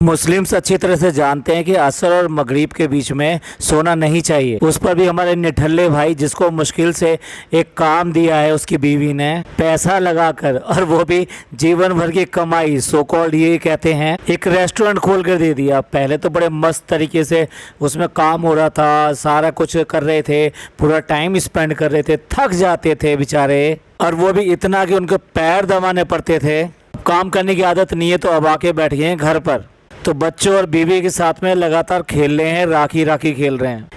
Muslims अच्छी तरह से जानते हैं कि असर और मगरिब के बीच में सोना नहीं चाहिए। उस पर भी हमारे निठल्ले भाई, जिसको मुश्किल से एक काम दिया है उसकी बीवी ने पैसा लगाकर, और वो भी जीवन भर की कमाई, सो कॉल्ड ये कहते हैं, एक रेस्टोरेंट खोल कर दे दिया। पहले तो बड़े मस्त तरीके से उसमें काम हो रहा था, सारा कुछ कर रहे थे, पूरा टाइम स्पेंड कर रहे थे, थक जाते थे बेचारे, और वो भी इतना कि उनको पैर दबाने पड़ते थे। काम करने की आदत नहीं है तो अब आके बैठ गए हैं घर पर, तो बच्चों और बीवी के साथ में लगातार खेल रहे हैं, राखी राखी खेल रहे हैं।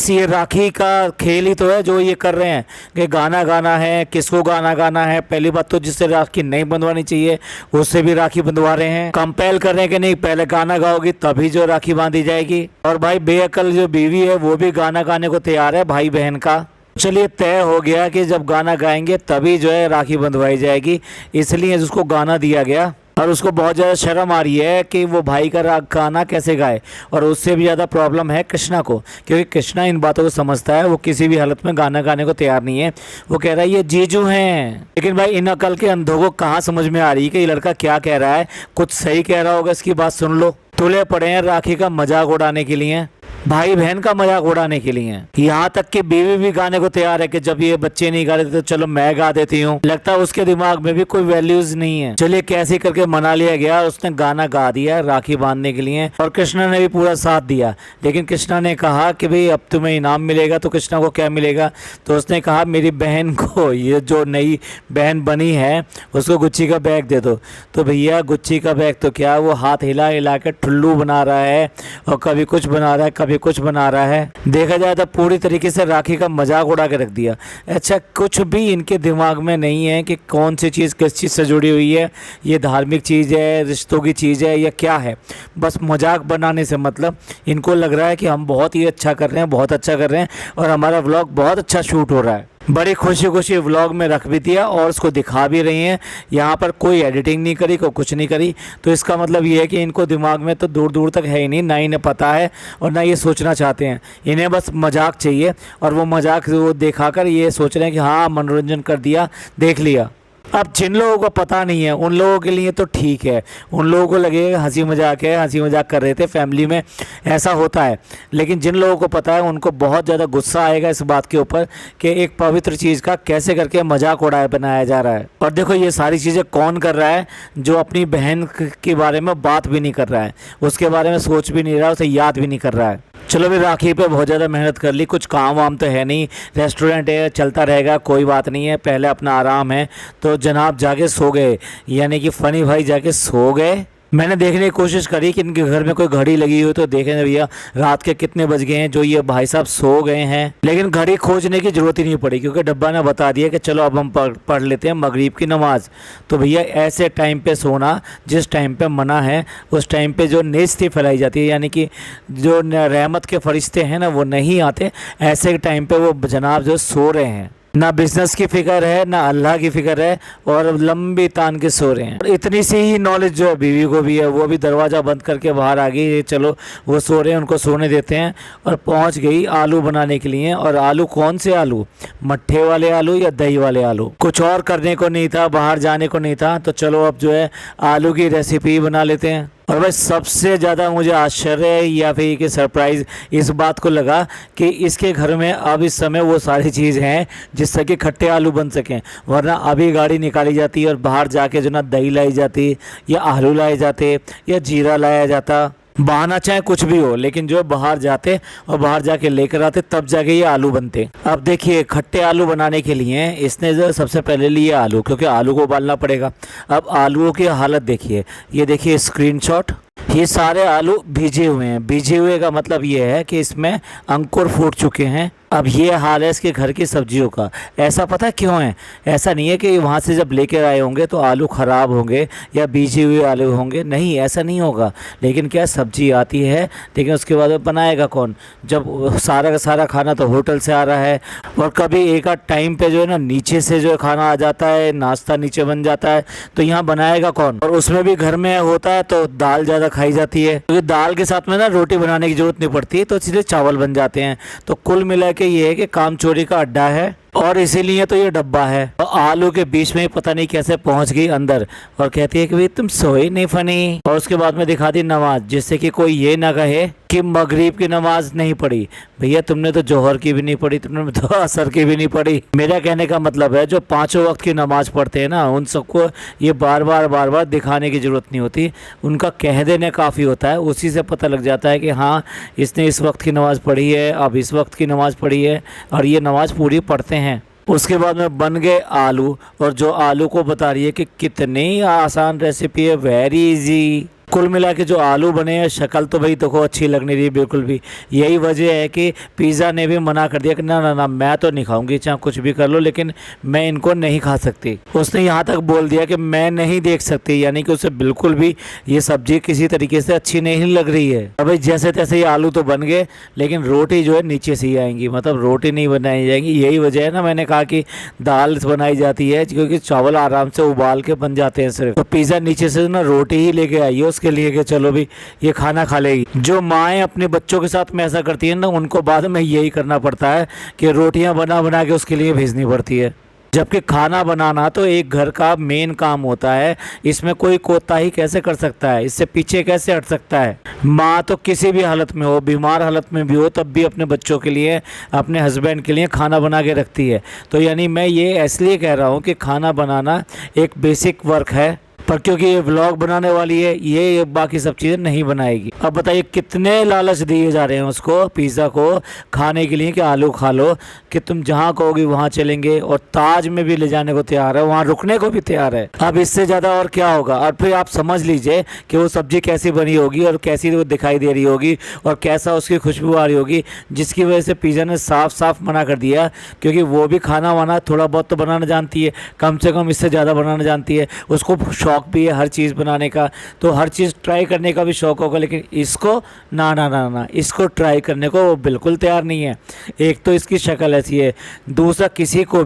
ये राखी का खेल ही तो है जो ये कर रहे हैं कि गाना गाना है, किसको गाना गाना है। पहली बात तो जिससे राखी नहीं बंधवानी चाहिए उससे भी राखी बंधवा रहे हैं, कंपेल कर रहे हैं कि नहीं पहले गाना गाओगी तभी जो राखी बांधी जाएगी। और भाई बेअकल जो बीवी है वो भी गाना गाने को तैयार है भाई बहन का। चलिए तय हो गया कि जब गाना गाएंगे तभी जो है राखी बंधवाई जाएगी, इसलिए उसको गाना दिया गया। और उसको बहुत ज़्यादा शर्म आ रही है कि वो भाई का गाना कैसे गाए। और उससे भी ज़्यादा प्रॉब्लम है कृष्णा को, क्योंकि कृष्णा इन बातों को समझता है, वो किसी भी हालत में गाना गाने को तैयार नहीं है। वो कह रहा है ये जीजू हैं। लेकिन भाई इन अकल के अंधों को कहाँ समझ में आ रही है कि ये लड़का क्या कह रहा है, कुछ सही कह रहा होगा, इसकी बात सुन लो। तुले पड़े हैं राखी का मजाक उड़ाने के लिए, भाई बहन का मजाक उड़ाने के लिए। यहाँ तक कि बीवी भी गाने को तैयार है कि जब ये बच्चे नहीं गा रहे तो चलो मैं गा देती हूँ। लगता है उसके दिमाग में भी कोई वैल्यूज नहीं है। चलिए कैसे करके मना लिया गया, उसने गाना गा दिया राखी बांधने के लिए, और कृष्णा ने भी पूरा साथ दिया। लेकिन कृष्णा ने कहा कि भाई अब तुम्हें इनाम मिलेगा। तो कृष्णा को क्या मिलेगा, तो उसने कहा मेरी बहन को, ये जो नई बहन बनी है उसको गुच्ची का बैग दे दो। तो भैया गुच्ची का बैग तो क्या, वो हाथ हिला हिला के ठुल्लू बना रहा है, और कभी कुछ बना रहा है कभी कुछ बना रहा है। देखा जाए तो पूरी तरीके से राखी का मजाक उड़ा के रख दिया। अच्छा, कुछ भी इनके दिमाग में नहीं है कि कौन सी चीज़ किस चीज़ से जुड़ी हुई है, ये धार्मिक चीज़ है, रिश्तों की चीज़ है या क्या है। बस मजाक बनाने से मतलब इनको लग रहा है कि हम बहुत ही अच्छा कर रहे हैं, बहुत अच्छा कर रहे हैं, और हमारा व्लॉग बहुत अच्छा शूट हो रहा है। बड़ी खुशी खुशी व्लॉग में रख भी दिया और उसको दिखा भी रही हैं। यहाँ पर कोई एडिटिंग नहीं करी, कोई कुछ नहीं करी। तो इसका मतलब ये है कि इनको दिमाग में तो दूर दूर तक है ही नहीं, ना इन्हें पता है और ना ये सोचना चाहते हैं। इन्हें बस मजाक चाहिए, और वो मजाक वो दिखाकर ये सोच रहे हैं कि हाँ मनोरंजन कर दिया, देख लिया। अब जिन लोगों को पता नहीं है उन लोगों के लिए तो ठीक है, उन लोगों को लगेगा हंसी मजाक है, हंसी मजाक कर रहे थे, फैमिली में ऐसा होता है। लेकिन जिन लोगों को पता है उनको बहुत ज़्यादा गुस्सा आएगा इस बात के ऊपर कि एक पवित्र चीज़ का कैसे करके मजाक उड़ाया बनाया जा रहा है। और देखो ये सारी चीज़ें कौन कर रहा है, जो अपनी बहन के बारे में बात भी नहीं कर रहा है, उसके बारे में सोच भी नहीं रहा, उसे याद भी नहीं कर रहा है। चलो भी राखी पे बहुत ज़्यादा मेहनत कर ली, कुछ काम वाम तो है नहीं, रेस्टोरेंट है चलता रहेगा, कोई बात नहीं है, पहले अपना आराम है। तो जनाब जाके सो गए, यानी कि फ़नी भाई जाके सो गए। मैंने देखने की कोशिश करी कि इनके घर में कोई घड़ी लगी हुई तो देखें भैया रात के कितने बज गए हैं जो ये भाई साहब सो गए हैं। लेकिन घड़ी खोजने की ज़रूरत ही नहीं पड़ी, क्योंकि डब्बा ने बता दिया कि चलो अब हम पढ़ लेते हैं मगरिब की नमाज़। तो भैया ऐसे टाइम पे सोना, जिस टाइम पे मना है उस टाइम पे जो नेस्ती फैलाई जाती है, यानी कि जो रहमत के फरिश्ते हैं ना वो नहीं आते, ऐसे टाइम पे वो जनाब जो सो रहे हैं। ना बिजनेस की फिक्र है ना अल्लाह की फिक्र है, और लंबी तान के सो रहे हैं। और इतनी सी ही नॉलेज जो है बीवी को भी है, वो भी दरवाज़ा बंद करके बाहर आ गई। चलो वो सो रहे हैं, उनको सोने देते हैं। और पहुंच गई आलू बनाने के लिए। और आलू कौन से आलू, मट्ठे वाले आलू या दही वाले आलू। कुछ और करने को नहीं था, बाहर जाने को नहीं था, तो चलो अब जो है आलू की रेसिपी बना लेते हैं। और भाई सबसे ज़्यादा मुझे आश्चर्य या फिर कि सरप्राइज़ इस बात को लगा कि इसके घर में अब इस समय वो सारी चीज़ हैं जिससे कि खट्टे आलू बन सकें। वरना अभी गाड़ी निकाली जाती और बाहर जाके जो ना दही लाई जाती या आलू लाए जाते या जीरा लाया जाता, बहाना चाहे कुछ भी हो, लेकिन जो बाहर जाते और बाहर जाके लेकर आते तब जाके ये आलू बनते। अब देखिए खट्टे आलू बनाने के लिए इसने जो सबसे पहले लिए आलू, क्योंकि आलू को उबालना पड़ेगा। अब आलूओं की हालत देखिए, ये देखिए स्क्रीनशॉट, ये सारे आलू भीजे हुए हैं। भीजे हुए का मतलब ये है कि इसमें अंकुर फूट चुके हैं। अब ये हाल है इसके घर की सब्जियों का। ऐसा पता है क्यों है? ऐसा नहीं है कि वहाँ से जब लेकर आए होंगे तो आलू ख़राब होंगे या भीजे हुए आलू होंगे, नहीं ऐसा नहीं होगा। लेकिन क्या सब्जी आती है, लेकिन उसके बाद बनाएगा कौन, जब सारा का सारा खाना तो होटल से आ रहा है। और कभी एक आध टाइम पे जो है ना नीचे से जो खाना आ जाता है, नाश्ता नीचे बन जाता है, तो यहाँ बनाएगा कौन। और उसमें भी घर में होता है तो दाल ज़्यादा खाई जाती है, क्योंकि दाल के साथ में ना रोटी बनाने की ज़रूरत नहीं पड़ती, तो इसलिए चावल बन जाते हैं। तो कुल मिला के ये है कि काम चोरी का अड्डा है। और इसीलिए तो ये डब्बा है। और आलू के बीच में पता नहीं कैसे पहुंच गई अंदर और कहती है कि भाई तुम सोए नहीं फनी। और उसके बाद में दिखा दी नमाज, जिससे कि कोई ये ना कहे कि मगरिब की नमाज नहीं पढ़ी। भैया तुमने तो जोहर की भी नहीं पढ़ी, तुमने तो असर की भी नहीं पढ़ी। मेरा कहने का मतलब है जो पांचों वक्त की नमाज पढ़ते हैं ना, उन सबको ये बार बार दिखाने की जरूरत नहीं होती, उनका कह देने काफ़ी होता है। उसी से पता लग जाता है कि हाँ इसने इस वक्त की नमाज़ पढ़ी है, अब इस वक्त की नमाज़ पढ़ी है और ये नमाज़ पूरी पढ़ते हैं। उसके बाद में बन गए आलू, और जो आलू को बता रही है कि कितनी आसान रेसिपी है, वेरी इजी। कुल मिला के जो आलू बने हैं, शक्ल तो भाई देखो अच्छी लग नहीं रही बिल्कुल भी। यही वजह है कि पिज़्ज़ा ने भी मना कर दिया कि ना ना ना मैं तो नहीं खाऊंगी, चाहे कुछ भी कर लो, लेकिन मैं इनको नहीं खा सकती। उसने यहाँ तक बोल दिया कि मैं नहीं देख सकती, यानी कि उसे बिल्कुल भी ये सब्जी किसी तरीके से अच्छी नहीं लग रही है। अब भाई जैसे तैसे ये आलू तो बन गए, लेकिन रोटी जो है नीचे से ही आएंगी, मतलब रोटी नहीं बनाई जाएंगी। यही वजह है ना मैंने कहा कि दाल बनाई जाती है, क्योंकि चावल आराम से उबाल के बन जाते हैं सिर्फ। तो पिज़्ज़ा नीचे से ना रोटी ही लेके आई है के लिए कि चलो भी ये खाना खा लेगी। जो माएँ अपने बच्चों के साथ में ऐसा करती हैं ना, उनको बाद में यही करना पड़ता है कि रोटियां बना बना के उसके लिए भेजनी पड़ती है। जबकि खाना बनाना तो एक घर का मेन काम होता है, इसमें कोई कोताही कैसे कर सकता है, इससे पीछे कैसे हट सकता है। माँ तो किसी भी हालत में हो, बीमार हालत में भी हो, तब भी अपने बच्चों के लिए, अपने हस्बैंड के लिए खाना बना के रखती है। तो यानी मैं ये इसलिए कह रहा हूँ कि खाना बनाना एक बेसिक वर्क है, पर क्योंकि ये व्लॉग बनाने वाली है, ये बाकी सब चीज़ें नहीं बनाएगी। अब बताइए कितने लालच दिए जा रहे हैं उसको, पिज़्ज़ा को खाने के लिए कि आलू खा लो, कि तुम जहाँ कहोगी वहाँ चलेंगे, और ताज में भी ले जाने को तैयार है, वहाँ रुकने को भी तैयार है। अब इससे ज़्यादा और क्या होगा। और फिर आप समझ लीजिए कि वो सब्ज़ी कैसी बनी होगी और कैसी वो दिखाई दे रही होगी और कैसा उसकी खुशबू आ रही होगी, जिसकी वजह से पिज़्ज़ा ने साफ साफ मना कर दिया। क्योंकि वो भी खाना वाना थोड़ा बहुत तो बनाना जानती है, कम से कम इससे ज़्यादा बनाना जानती है, उसको शौक भी है हर चीज़ बनाने का, तो हर चीज़ ट्राई करने का भी शौक होगा। लेकिन इसको ना ना ना ना, इसको ट्राई करने को वो बिल्कुल तैयार नहीं है। एक तो इसकी शक्ल ऐसी है, दूसरा किसी को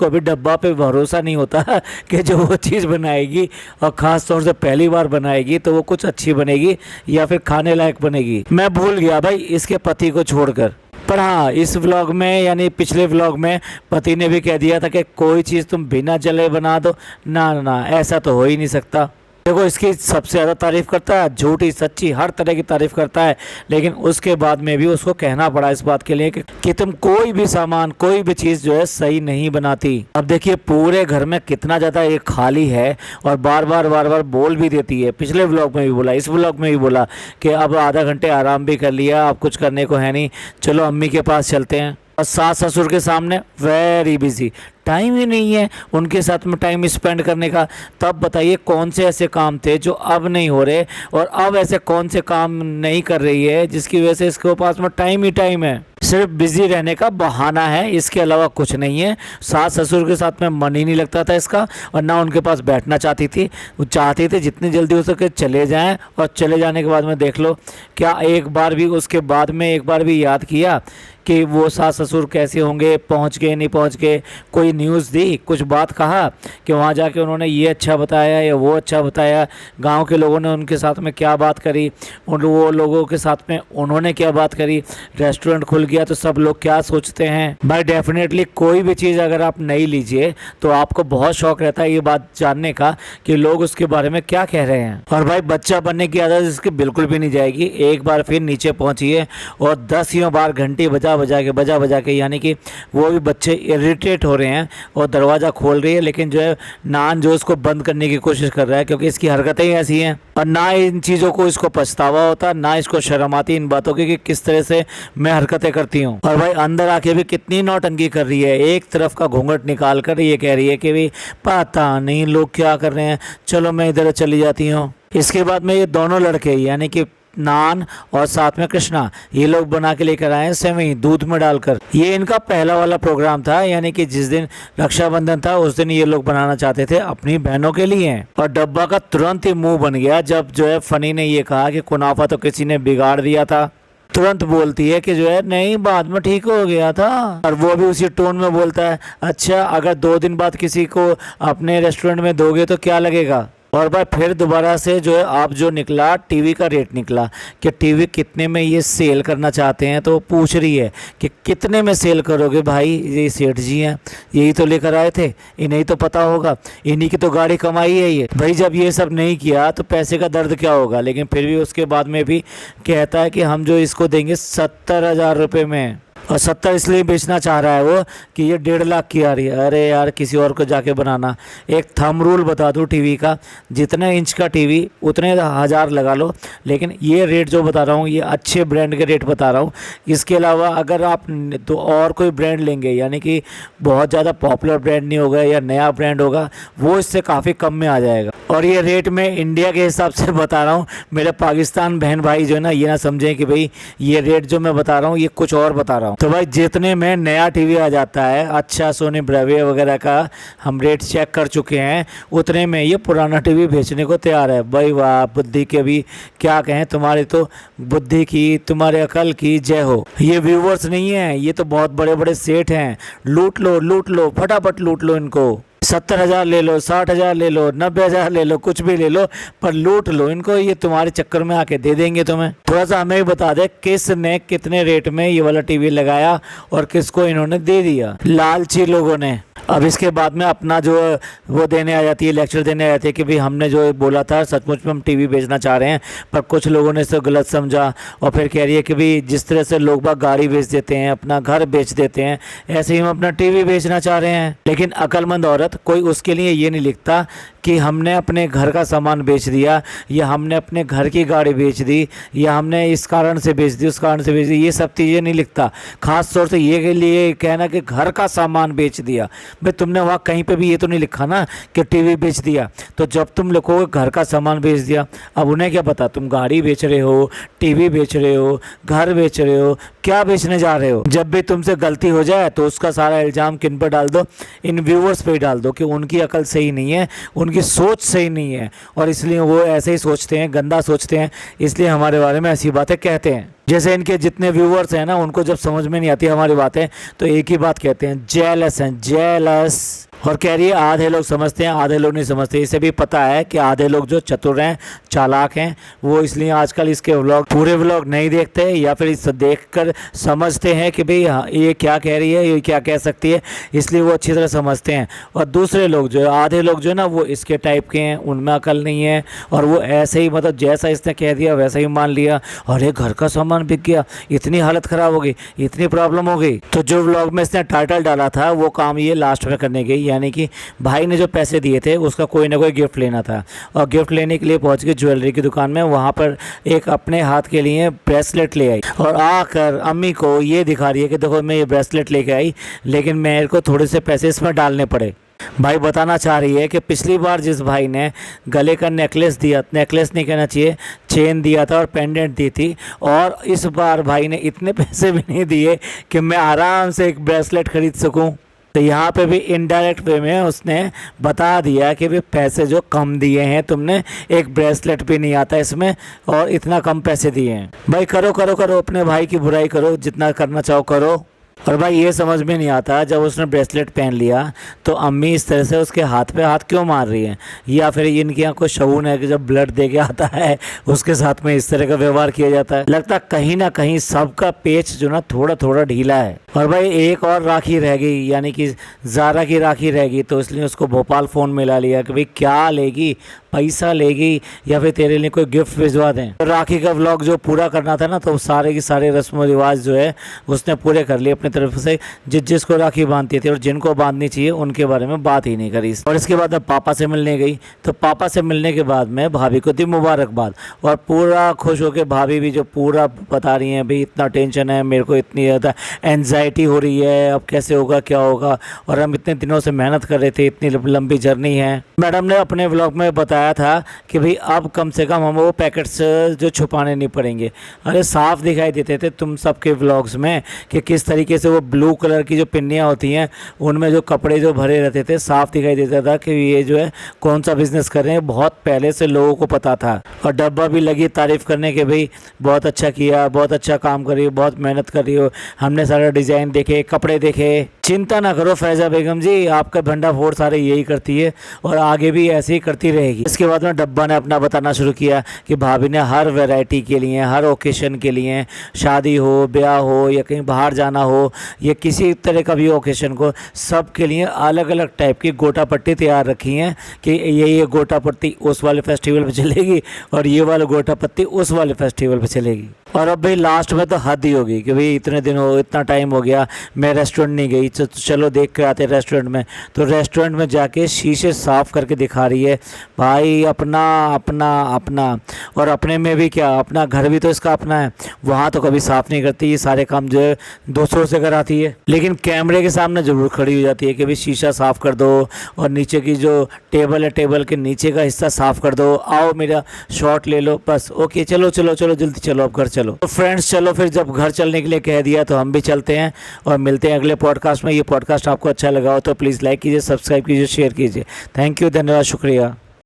भी डब्बा पे भरोसा नहीं होता कि जो वो चीज़ बनाएगी, और ख़ास तौर से पहली बार बनाएगी, तो वो कुछ अच्छी बनेगी या फिर खाने लायक बनेगी। मैं भूल गया भाई इसके पति को छोड़कर। पर हाँ, इस व्लॉग में यानी पिछले व्लॉग में पति ने भी कह दिया था कि कोई चीज़ तुम बिना जले बना दो, ना ना ऐसा तो हो ही नहीं सकता। देखो इसकी सबसे ज़्यादा तारीफ़ करता है, झूठी सच्ची हर तरह की तारीफ़ करता है, लेकिन उसके बाद में भी उसको कहना पड़ा इस बात के लिए कि तुम कोई भी सामान, कोई भी चीज़ जो है सही नहीं बनाती। अब देखिए पूरे घर में कितना ज़्यादा ये खाली है, और बार बार बोल भी देती है। पिछले व्लॉग में भी बोला, इस व्लॉग में भी बोला कि अब आधा घंटे आराम भी कर लिया, अब कुछ करने को है नहीं, चलो अम्मी के पास चलते हैं। और सास ससुर के सामने वेरी बिजी, टाइम ही नहीं है उनके साथ में टाइम स्पेंड करने का। तब बताइए कौन से ऐसे काम थे जो अब नहीं हो रहे, और अब ऐसे कौन से काम नहीं कर रही है जिसकी वजह से इसके पास में टाइम ही टाइम है। सिर्फ बिजी रहने का बहाना है, इसके अलावा कुछ नहीं है। सास ससुर के साथ में मन ही नहीं लगता था इसका, और ना उनके पास बैठना चाहती थी। वो चाहती थी जितनी जल्दी हो सके चले जाएं, और चले जाने के बाद में देख लो क्या एक बार भी उसके बाद में एक बार भी याद किया कि वो सास ससुर कैसे होंगे, पहुंच गए नहीं पहुंच गए, कोई न्यूज़ दी, कुछ बात कहा कि वहाँ जाके उन्होंने ये अच्छा बताया या वो अच्छा बताया, गांव के लोगों ने उनके साथ में क्या बात करी, वो लोगों के साथ में उन्होंने क्या बात करी, रेस्टोरेंट खुल गया तो सब लोग क्या सोचते हैं। भाई डेफिनेटली कोई भी चीज़ अगर आप नहीं लीजिए तो आपको बहुत शौक रहता है ये बात जानने का कि लोग उसके बारे में क्या कह रहे हैं। और भाई बच्चा बनने की आदत इसकी बिल्कुल भी नहीं जाएगी। एक बार फिर नीचे पहुँचिए और 10 बार घंटी बजा बजा के यानी कि वो भी बच्चे इरिटेट हो रहे हैं, और दरवाज़ा खोल रही है, लेकिन जो है नान जो उसको बंद करने की कोशिश कर रहा है, क्योंकि इसकी हरकतें ही ऐसी हैं। और ना इन चीज़ों को इसको पछतावा होता, ना इसको शर्म आती इन बातों की कि किस तरह से मैं हरकतें करती हूँ। और भाई अंदर आके भी कितनी नौटंकी कर रही है, एक तरफ का घूंघट निकाल कर ये कह रही है कि भाई पता नहीं लोग क्या कर रहे हैं, चलो मैं इधर चली जाती हूँ। इसके बाद में ये दोनों लड़के यानी कि नान और साथ में कृष्णा, ये लोग बना के लेकर आए सेवई दूध में डालकर। ये इनका पहला वाला प्रोग्राम था, यानी कि जिस दिन रक्षाबंधन था उस दिन ये लोग बनाना चाहते थे अपनी बहनों के लिए। और डब्बा का तुरंत ही मुंह बन गया जब जो है फनी ने ये कहा कि कुनाफा तो किसी ने बिगाड़ दिया था। तुरंत बोलती है कि जो है नहीं बाद में ठीक हो गया था, और वो भी उसी टोन में बोलता है अच्छा अगर 2 दिन बाद किसी को अपने रेस्टोरेंट में दोगे तो क्या लगेगा। और भाई फिर दोबारा से जो है आप जो निकला टीवी का रेट निकला कि टीवी कितने में ये सेल करना चाहते हैं, तो पूछ रही है कि कितने में सेल करोगे भाई, ये सेठ जी हैं, यही तो लेकर आए थे, इन्हें तो पता होगा, इन्हीं की तो गाड़ी कमाई है ये भाई। जब ये सब नहीं किया तो पैसे का दर्द क्या होगा। लेकिन फिर भी उसके बाद में भी कहता है कि हम जो इसको देंगे 70,000 रुपये में, और 70 इसलिए बेचना चाह रहा है वो कि ये 1.5 लाख की आ रही है। अरे यार किसी और को जाके बनाना। एक थंब रूल बता दूं टीवी का, जितने इंच का टीवी उतने हज़ार लगा लो, लेकिन ये रेट जो बता रहा हूँ ये अच्छे ब्रांड के रेट बता रहा हूँ। इसके अलावा अगर आप तो और कोई ब्रांड लेंगे, यानी कि बहुत ज़्यादा पॉपुलर ब्रांड नहीं होगा या नया ब्रांड होगा, वो इससे काफ़ी कम में आ जाएगा। और ये रेट मैं इंडिया के हिसाब से बता रहा हूँ, मेरे पाकिस्तान बहन भाई जो है ना ये ना समझें कि भाई ये रेट जो मैं बता रहा हूँ ये कुछ और बता रहा हूँ। तो भाई जितने में नया टीवी आ जाता है अच्छा सोनी ब्राविया वगैरह का, हम रेट चेक कर चुके हैं, उतने में ये पुराना टीवी बेचने को तैयार है। भाई वाह, बुद्धि के भी क्या कहें, तुम्हारी तो बुद्धि की, तुम्हारे अकल की जय हो। ये व्यूवर्स नहीं है, ये तो बहुत बड़े बड़े सेठ हैं। लूट लो फटाफट लूट लो इनको। 70,000 ले लो, 60,000 ले लो, 90,000 ले लो, कुछ भी ले लो, पर लूट लो इनको, ये तुम्हारे चक्कर में आके दे देंगे तुम्हें। थोड़ा सा हमें भी बता दे किसने कितने रेट में ये वाला टीवी लगाया और किसको इन्होंने दे दिया, लालची लोगों ने। अब इसके बाद में अपना जो वो देने आ जाती है, लेक्चर देने आ जाती है कि भाई हमने जो बोला था सचमुच में हम टीवी बेचना चाह रहे हैं, पर कुछ लोगों ने इसे गलत समझा। और फिर कह रही है कि भाई जिस तरह से लोग बाग गाड़ी बेच देते हैं, अपना घर बेच देते हैं, ऐसे ही हम अपना टीवी बेचना चाह रहे हैं। लेकिन अक्लमंद औरत कोई उसके लिए ये नहीं लिखता कि हमने अपने घर का सामान बेच दिया, या हमने अपने घर की गाड़ी बेच दी, या हमने इस कारण से बेच दी, उस कारण से बेच दी, ये सब चीज़ें नहीं लिखता। खास तौर से ये के लिए कहना कि घर का सामान बेच दिया, भाई तुमने वहाँ कहीं पे भी ये तो नहीं लिखा ना कि टीवी बेच दिया। तो जब तुम लिखोगे घर का सामान बेच दिया, अब उन्हें क्या पता तुम गाड़ी बेच रहे हो, टीवी बेच रहे हो, घर बेच रहे हो, क्या बेचने जा रहे हो। जब भी तुमसे गलती हो जाए तो उसका सारा इल्ज़ाम किन पर डाल दो, इन व्यूवर्स पे डाल दो कि उनकी अकल सही नहीं है, उनकी सोच सही नहीं है, और इसलिए वो ऐसे ही सोचते हैं, गंदा सोचते हैं, इसलिए हमारे बारे में ऐसी बातें कहते हैं। जैसे इनके जितने व्यूवर्स हैं ना, उनको जब समझ में नहीं आती हमारी बातें तो एक ही बात कहते हैं, जेलस हैं, जेलस। और कह रही है आधे लोग समझते हैं, आधे लोग नहीं समझते। इसे भी पता है कि आधे लोग जो चतुर हैं, चालाक हैं, वो इसलिए आजकल इसके व्लॉग, पूरे व्लॉग नहीं देखते, या फिर इसे देखकर समझते हैं कि भाई हाँ ये क्या कह रही है, ये क्या कह सकती है, इसलिए वो अच्छी तरह समझते हैं। और दूसरे लोग जो आधे लोग जो है ना, वो इसके टाइप के हैं, उनमें अकल नहीं है, और वो ऐसे ही मतलब जैसा इसने कह दिया वैसा ही मान लिया। अरे घर का सामान बिक गया, इतनी हालत ख़राब हो गई, इतनी प्रॉब्लम हो गई। तो जो व्लॉग में इसने टाइटल डाला था वो काम ये लास्ट में करने गई, यानी कि भाई ने जो पैसे दिए थे उसका कोई ना कोई गिफ्ट लेना था, और गिफ्ट लेने के लिए पहुंच गई ज्वेलरी की दुकान में। वहां पर एक अपने हाथ के लिए ब्रेसलेट ले आई, और आकर अम्मी को ये दिखा रही है कि देखो मैं ये ब्रेसलेट लेके आई, लेकिन मेरे को थोड़े से पैसे इसमें डालने पड़े। भाई बताना चाह रही है कि पिछली बार जिस भाई ने गले का नेकलेस दिया, नेकलेस नहीं कहना चाहिए, चेन दिया था और पेंडेंट दी थी, और इस बार भाई ने इतने पैसे भी नहीं दिए कि मैं आराम से एक ब्रेसलेट खरीद सकूं। तो यहाँ पे भी इनडायरेक्ट वे में उसने बता दिया कि भाई पैसे जो कम दिए हैं तुमने, एक ब्रेसलेट भी नहीं आता इसमें, और इतना कम पैसे दिए हैं। भाई करो करो करो, अपने भाई की बुराई करो, जितना करना चाहो करो। और भाई ये समझ में नहीं आता, जब उसने ब्रेसलेट पहन लिया तो अम्मी इस तरह से उसके हाथ पे हाथ क्यों मार रही है, या फिर इनके यहाँ कोई शगुन है कि जब ब्लड दे के आता है उसके साथ में इस तरह का व्यवहार किया जाता है। लगता कहीं ना कहीं सबका पेच जो ना थोड़ा थोड़ा ढीला है। और भाई एक और राखी रह गई, यानी कि ज़ारा की राखी रह गई, तो इसलिए उसको भोपाल फ़ोन मिला लिया कि भाई क्या लेगी, पैसा लेगी या फिर तेरे लिए कोई गिफ्ट भिजवा दें। तो राखी का व्लॉग जो पूरा करना था ना, तो सारे के सारे रस्म रिवाज जो है उसने पूरे कर लिए अपनी तरफ से, जिसको राखी बांधती थी, और जिनको बांधनी चाहिए उनके बारे में बात ही नहीं करी। और इसके बाद अब पापा से मिलने गई, तो पापा से मिलने के बाद में भाभी को दी मुबारकबाद, और पूरा खुश होकर भाभी भी जो पूरा बता रही हैं भाई इतना टेंशन है मेरे को, इतनी ज़्यादा एनजाइटी हो रही है, अब कैसे होगा क्या होगा, और हम इतने दिनों से मेहनत कर रहे थे, इतनी लंबी जर्नी है। मैडम ने अपने व्लॉग में बताया था कि भाई अब कम से कम हम वो पैकेट्स जो छुपाने नहीं पड़ेंगे। अरे साफ दिखाई देते थे तुम सबके व्लॉग्स में कि किस तरीके से वो ब्लू कलर की जो पिन्नियाँ होती हैं उनमें जो कपड़े जो भरे रहते थे, साफ दिखाई देता था कि ये जो है कौन सा बिजनेस कर रहे हैं, बहुत पहले से लोगों को पता था। और डब्बा भी लगी तारीफ़ करने के, भाई बहुत अच्छा किया, बहुत अच्छा काम कर रही हो, बहुत मेहनत कर रही हो, हमने सारा डिज़ाइन देखे, कपड़े देखे। चिंता ना करो फैज़ा बेगम जी, आपका भंडा फोड़ सारे यही करती है और आगे भी ऐसे ही करती रहेगी। इसके बाद में डब्बा ने अपना बताना शुरू किया कि भाभी ने हर वैरायटी के लिए, हर ओकेशन के लिए, शादी हो, ब्याह हो या कहीं बाहर जाना हो या किसी तरह का भी ओकेशन को, सब के लिए अलग अलग टाइप की गोटा पट्टी तैयार रखी हैं कि ये गोटा पट्टी उस वाले फेस्टिवल पे चलेगी और ये वाला गोटा पट्टी उस वाले फेस्टिवल पे चलेगी। और अब भाई लास्ट में तो हद ही होगी कि भाई इतने दिन हो, इतना टाइम हो गया, मैं रेस्टोरेंट नहीं गई, चलो देख के आते रेस्टोरेंट में। तो रेस्टोरेंट में जाके शीशे साफ़ करके दिखा रही है भाई, अपना अपना अपना। और अपने में भी क्या, अपना घर भी तो इसका अपना है, वहाँ तो कभी साफ़ नहीं करती, ये सारे काम जो है दूसरों से कराती है। लेकिन कैमरे के सामने ज़रूर खड़ी हो जाती है कि भाई शीशा साफ़ कर दो और नीचे की जो टेबल है, टेबल के नीचे का हिस्सा साफ़ कर दो, आओ मेरा शॉट ले लो, बस ओके, चलो चलो चलो जल्दी चलो, अब घर चलो। तो फ्रेंड्स चलो फिर, जब घर चलने के लिए कह दिया तो हम भी चलते हैं और मिलते हैं अगले पॉडकास्ट में। ये पॉडकास्ट आपको अच्छा लगा हो तो प्लीज़ लाइक कीजिए, सब्सक्राइब कीजिए, शेयर कीजिए। थैंक यू, धन्यवाद, शुक्रिया।